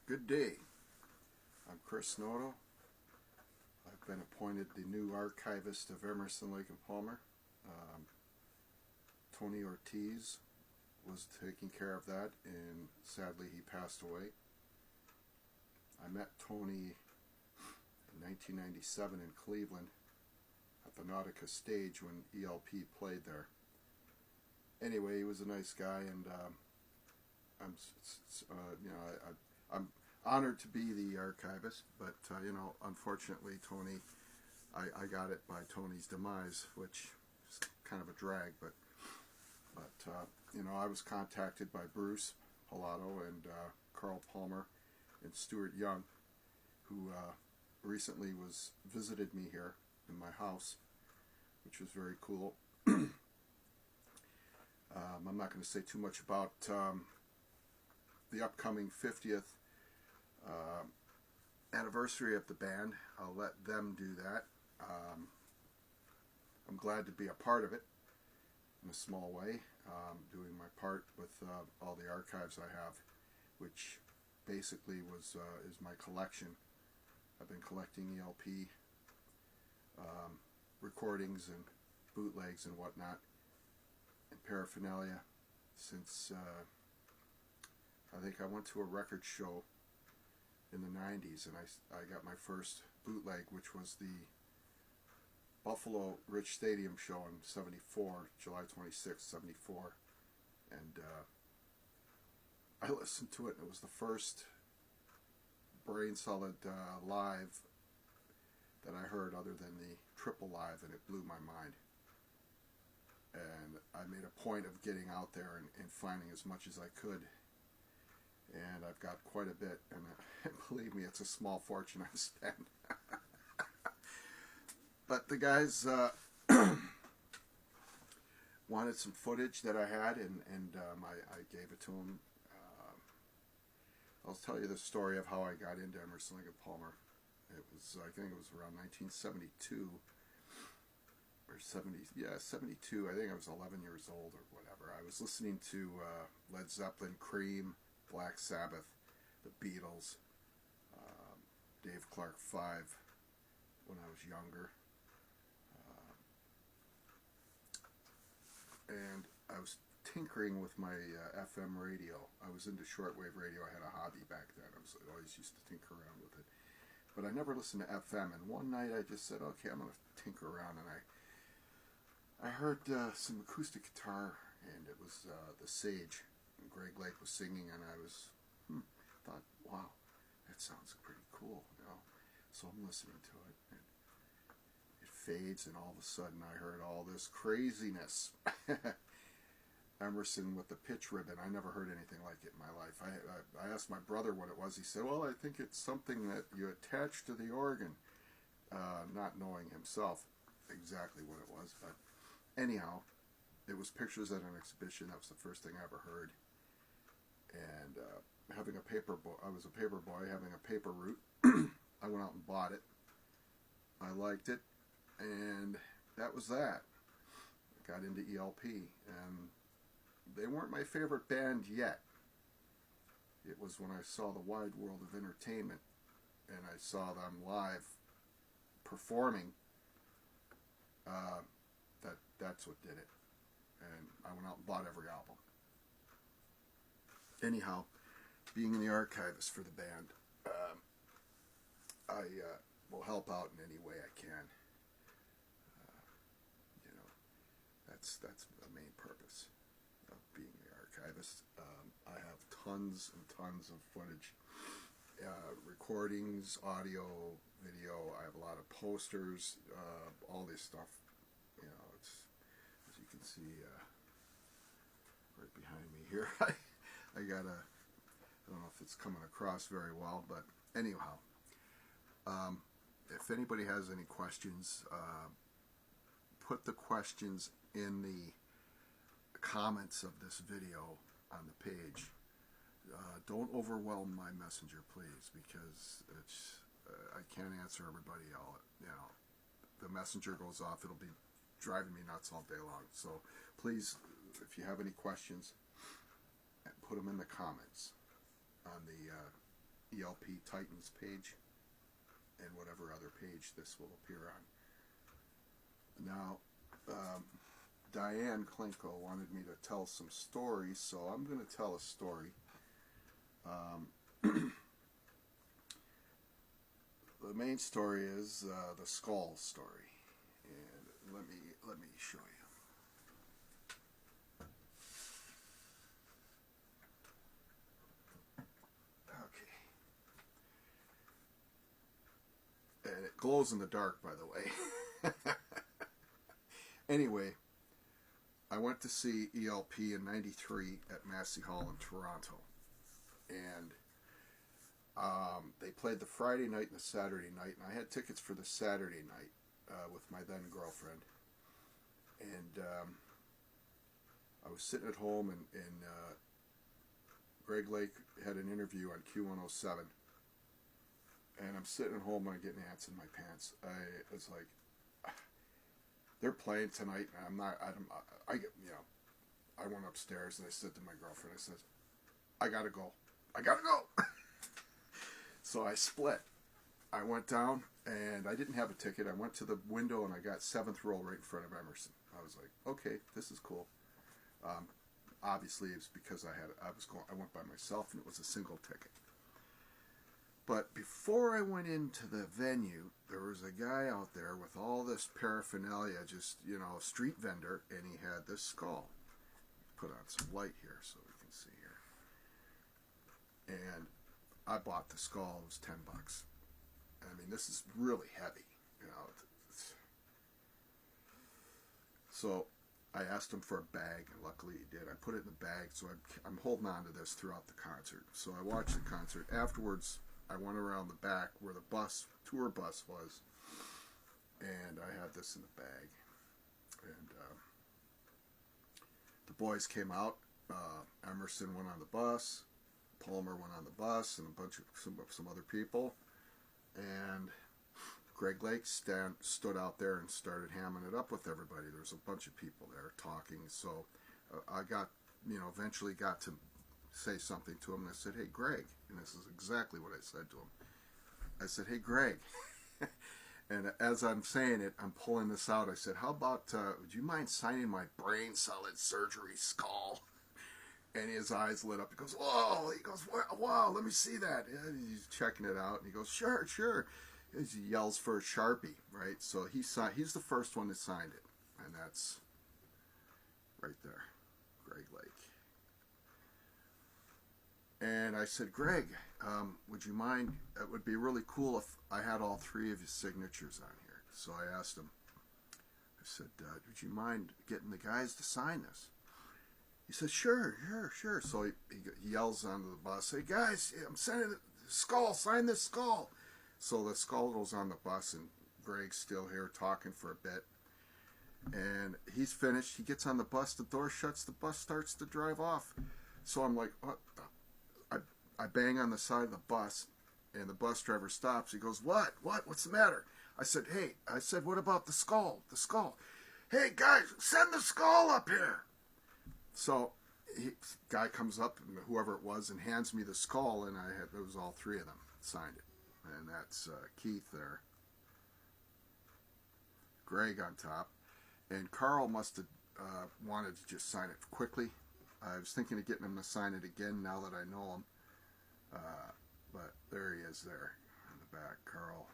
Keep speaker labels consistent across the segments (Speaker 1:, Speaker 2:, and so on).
Speaker 1: Good day. I'm Chris Noto. I've been appointed the new archivist of Emerson, Lake and Palmer. Tony Ortiz was taking care of that, and sadly he passed away. I met Tony in 1997 in Cleveland at the Nautica stage when ELP played there. Anyway, he was a nice guy, and I'm honored to be the archivist, but unfortunately, Tony, I got it by Tony's demise, which is kind of a drag. But I was contacted by Bruce Pilato and Carl Palmer and Stuart Young, who recently visited me here in my house, which was very cool. I'm not going to say too much about the upcoming 50th anniversary of the band. I'll let them do that. I'm glad to be a part of it in a small way, doing my part with all the archives I have, which basically is my collection. I've been collecting ELP recordings and bootlegs and whatnot and paraphernalia since I think I went to a record show in the 90s, and I got my first bootleg, which was the Buffalo Rich Stadium show in 74, July 26, 74, and I listened to it, and it was the first Brain Solid live that I heard other than the triple live, and it blew my mind. And I made a point of getting out there and finding as much as I could, and I've got quite a bit, and believe me, it's a small fortune I spent. But the guys wanted some footage that I had, and I gave it to them. I'll tell you the story of how I got into Emerson, Lake and Palmer. It was, I think it was around 1972 or 72. I think I was 11 years old or whatever. I was listening to Led Zeppelin, Cream, Black Sabbath, the Beatles, Dave Clark 5 when I was younger. And I was tinkering with my FM radio. I was into shortwave radio. I had a hobby back then. I always used to tinker around with it. But I never listened to FM. And one night I just said, okay, I'm going to tinker around. And I heard some acoustic guitar, and it was The Sage. And Greg Lake was singing, and I thought, wow, that sounds pretty cool, So I'm listening to it, and it fades, and all of a sudden I heard all this craziness. Emerson with the pitch ribbon. I never heard anything like it in my life. I asked my brother what it was. He said, well, I think it's something that you attach to the organ, not knowing himself exactly what it was. But anyhow, it was pictures at an exhibition. That was the first thing I ever heard. And having a paper boy, I was a paper boy, having a paper route. I went out and bought it. I liked it, and that was that. I got into ELP, and they weren't my favorite band yet. It was when I saw the Wide World of Entertainment, and I saw them live performing, that's what did it. And I went out and bought every album. Anyhow, being in the archivist for the band, I will help out in any way I can. That's the main purpose of being the archivist. I have tons and tons of footage, recordings, audio, video. I have a lot of posters, all this stuff. It's, as you can see right behind me here. I got I don't know if it's coming across very well, but anyhow, if anybody has any questions, put the questions in the comments of this video on the page. Don't overwhelm my messenger, please, because I can't answer everybody all. The messenger goes off, it'll be driving me nuts all day long. So please, if you have any questions, put them in the comments on the ELP Titans page and whatever other page this will appear on. Now, Dyanne Klinko wanted me to tell some stories, so I'm going to tell a story. The main story is the skull story, and let me show you. Okay, and it glows in the dark, by the way. Anyway, I went to see ELP in '93 at Massey Hall in Toronto, and they played the Friday night and the Saturday night, and I had tickets for the Saturday night with my then girlfriend. And I was sitting at home, and Greg Lake had an interview on Q107, and I'm sitting at home and I'm getting ants in my pants. I was like, they're playing tonight, and I went upstairs and I said to my girlfriend, I said, I gotta go. So I split. I went down, and I didn't have a ticket. I went to the window, and I got 7th row right in front of Emerson. I was like, okay, this is cool. Obviously, it's because I went by myself, and it was a single ticket. But before I went into the venue, there was a guy out there with all this paraphernalia, just, street vendor, and he had this skull. Put on some light here so we can see here. And I bought the skull. It was $10. I mean, this is really heavy, So I asked him for a bag, and luckily he did. I put it in the bag, so I'm holding on to this throughout the concert. So I watched the concert. Afterwards, I went around the back where the tour bus was, and I had this in the bag. And the boys came out. Emerson went on the bus. Palmer went on the bus, and a bunch of some other people. And Greg Lake stood out there and started hamming it up with everybody. There was a bunch of people there talking. So I eventually got to say something to him. And I said, hey, Greg. And this is exactly what I said to him. I said, hey, Greg. And as I'm saying it, I'm pulling this out. I said, how about, would you mind signing my brain salad surgery skull? And his eyes lit up. He goes, whoa. He goes, wow, let me see that. And he's checking it out. And he goes, sure. He yells for a Sharpie, right? So he's the first one that signed it. And that's right there, Greg Lake. And I said, Greg, would you mind? It would be really cool if I had all 3 of his signatures on here. So I asked him, I said, would you mind getting the guys to sign this? He said, sure. So he yells onto the bus, hey, guys, I'm sending the skull, sign this skull. So the skull goes on the bus, and Greg's still here talking for a bit. And he's finished. He gets on the bus, the door shuts, the bus starts to drive off. So I'm like, what? I bang on the side of the bus, and the bus driver stops. He goes, what? What's the matter? I said, what about the skull? Hey, guys, send the skull up here. So guy comes up, and whoever it was, and hands me the skull, and it was all 3 of them signed it. And that's Keith there. Greg on top. And Carl must have wanted to just sign it quickly. I was thinking of getting him to sign it again now that I know him. But there he is there in the back, Carl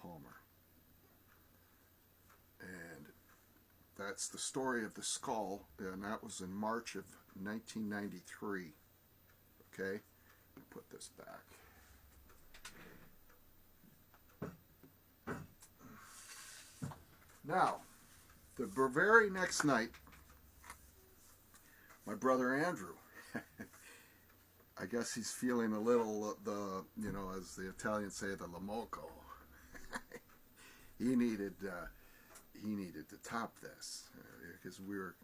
Speaker 1: Palmer. And that's the story of the skull, and that was in March of 1993. Okay? Put this back. Now, the very next night, my brother Andrew, I guess he's feeling a little, as the Italians say, the lamoco. He needed to top this, because we're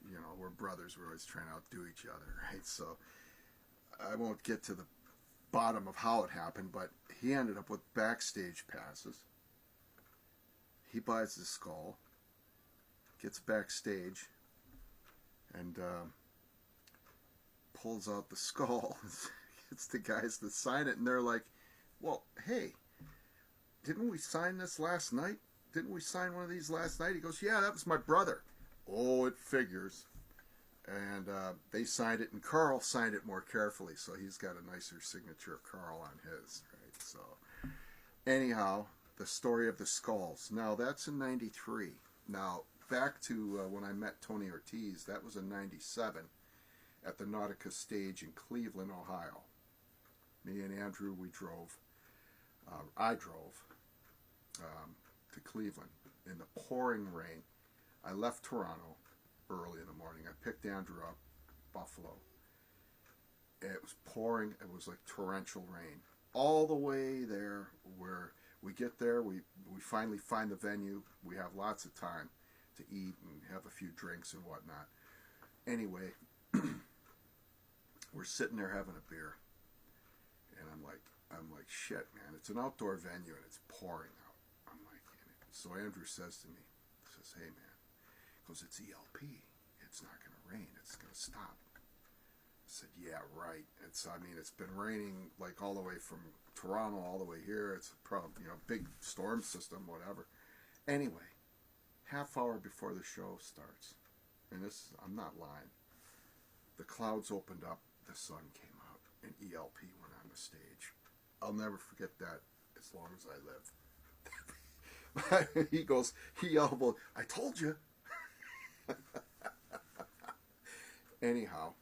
Speaker 1: brothers. We're always trying to outdo each other, right? So I won't get to the bottom of how it happened, but he ended up with backstage passes. He buys the skull, gets backstage, and pulls out the skull. Gets the guys to sign it, and they're like, well, hey, didn't we sign this last night? Didn't we sign one of these last night? He goes, yeah, that was my brother. Oh, it figures. And they signed it, and Carl signed it more carefully, so he's got a nicer signature of Carl on his, right? So, anyhow, the story of the skulls. Now, that's in 93. Now, back to when I met Tony Ortiz, that was in 97 at the Nautica stage in Cleveland, Ohio. Me and Andrew, we drove. I drove to Cleveland in the pouring rain. I left Toronto early in the morning. I picked Andrew up, Buffalo. It was pouring. It was like torrential rain. All the way there, where we get there, we finally find the venue. We have lots of time to eat and have a few drinks and whatnot. Anyway, we're sitting there having a beer. And I'm like, shit, man, it's an outdoor venue and it's pouring out. I'm like, so Andrew says to me, hey, man, he goes, it's ELP. It's not going to rain. It's going to stop. I said, yeah, right. It's been raining like all the way from Toronto all the way here. It's a problem, big storm system, whatever. Anyway, half hour before the show starts, and I'm not lying, the clouds opened up, the sun came out, and ELP went on the stage. I'll never forget that as long as I live. He elbowed, I told you. Anyhow,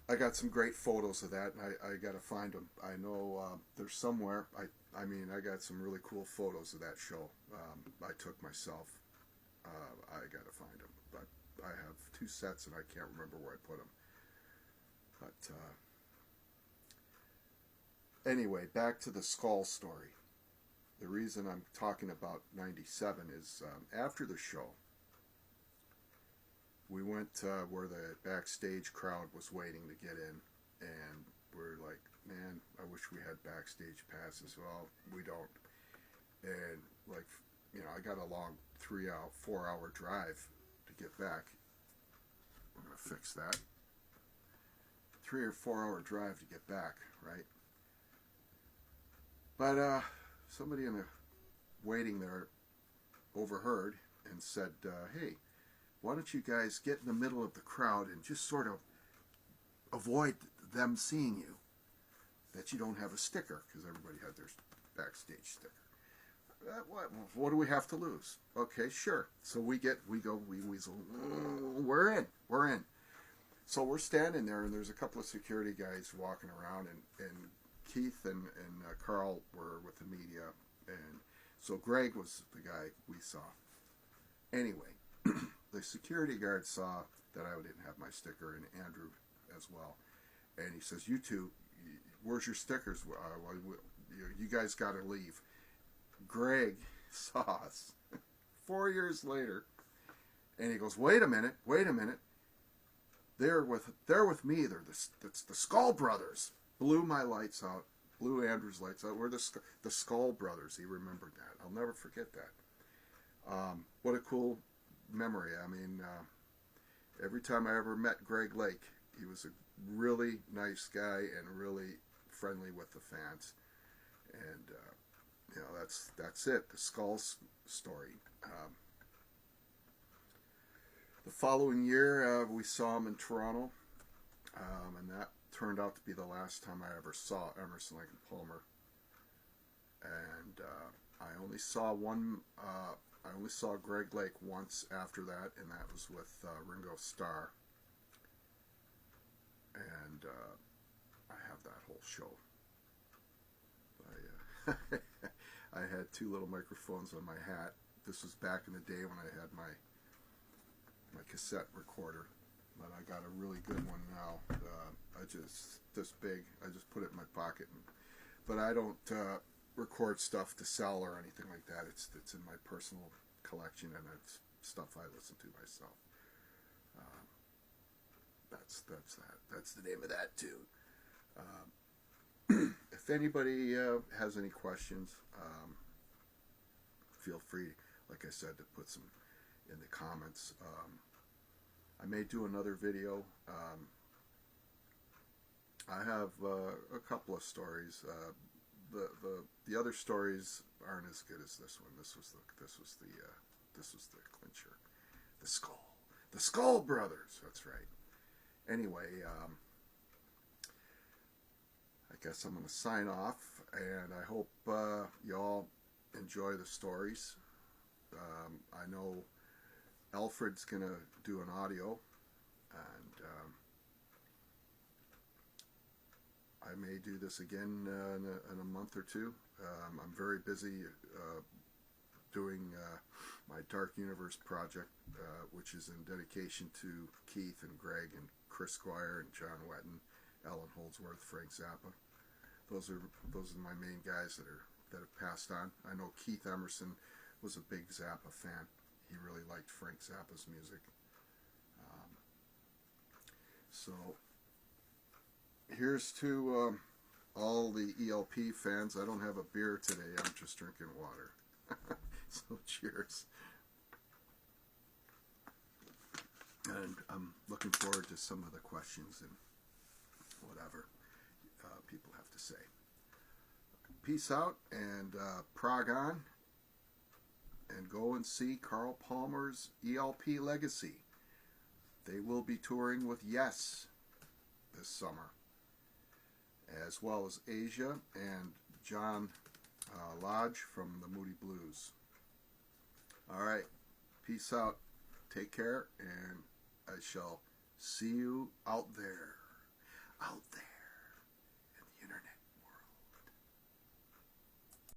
Speaker 1: I got some great photos of that, and I got to find them. I know they're somewhere. I got some really cool photos of that show. I took myself. I got to find them, but I have 2 sets, and I can't remember where I put them. But anyway, back to the skull story. The reason I'm talking about 97 is after the show, we went where the backstage crowd was waiting to get in, and we're like, man, I wish we had backstage passes. Well, we don't. And I got a long 4-hour drive to get back. We're going to fix that. 3 or 4 hour drive to get back, right? But somebody in the waiting there overheard and said, hey, why don't you guys get in the middle of the crowd and just sort of avoid them seeing you, that you don't have a sticker, because everybody had their backstage sticker. What do we have to lose? Okay, sure. So we weasel. We're in. So we're standing there, and there's a couple of security guys walking around, and Keith and Carl were with the media, and so Greg was the guy we saw. Anyway, the security guard saw that I didn't have my sticker, and Andrew as well, and he says, you two, where's your stickers? You guys got to leave. Greg saw us 4 years later, and he goes, wait a minute. They're with me. It's the Skull Brothers. Blew my lights out. Blew Andrew's lights out. We're the Skull Brothers. He remembered that. I'll never forget that. What a cool memory. Every time I ever met Greg Lake, he was a really nice guy and really friendly with the fans. And that's it. The Skulls story. The following year, we saw him in Toronto, and that turned out to be the last time I ever saw Emerson, Lake and Palmer. And I only saw Greg Lake once after that, and that was with Ringo Starr. And I have that whole show. I had 2 little microphones on my hat. This was back in the day when I had my cassette recorder, but I got a really good one now. This big. I just put it in my pocket, but I don't record stuff to sell or anything like that. It's in my personal collection, and it's stuff I listen to myself. That's that. That's the name of that too. If anybody has any questions, feel free, like I said, to put some in the comments. I may do another video I have a couple of stories. The other stories aren't as good as this one. This was the clincher. The Skull Brothers. That's right. Anyway, I guess I'm going to sign off, and I hope you all enjoy the stories. I know Alfred's going to do an audio, and I may do this again in a month or two. I'm very busy doing my Dark Universe project, which is in dedication to Keith and Greg and Chris Squire and John Wetton, Alan Holdsworth, Frank Zappa. Those are my main guys that have passed on. I know Keith Emerson was a big Zappa fan. He really liked Frank Zappa's music. So here's to all the ELP fans. I don't have a beer today. I'm just drinking water. So cheers. And I'm looking forward to some of the questions and whatever people have to say. Peace out, and prog on, and go and see Carl Palmer's ELP Legacy. They will be touring with Yes this summer, as well as Asia and John Lodge from the Moody Blues. All right, peace out, take care, and I shall see you out there. Out there.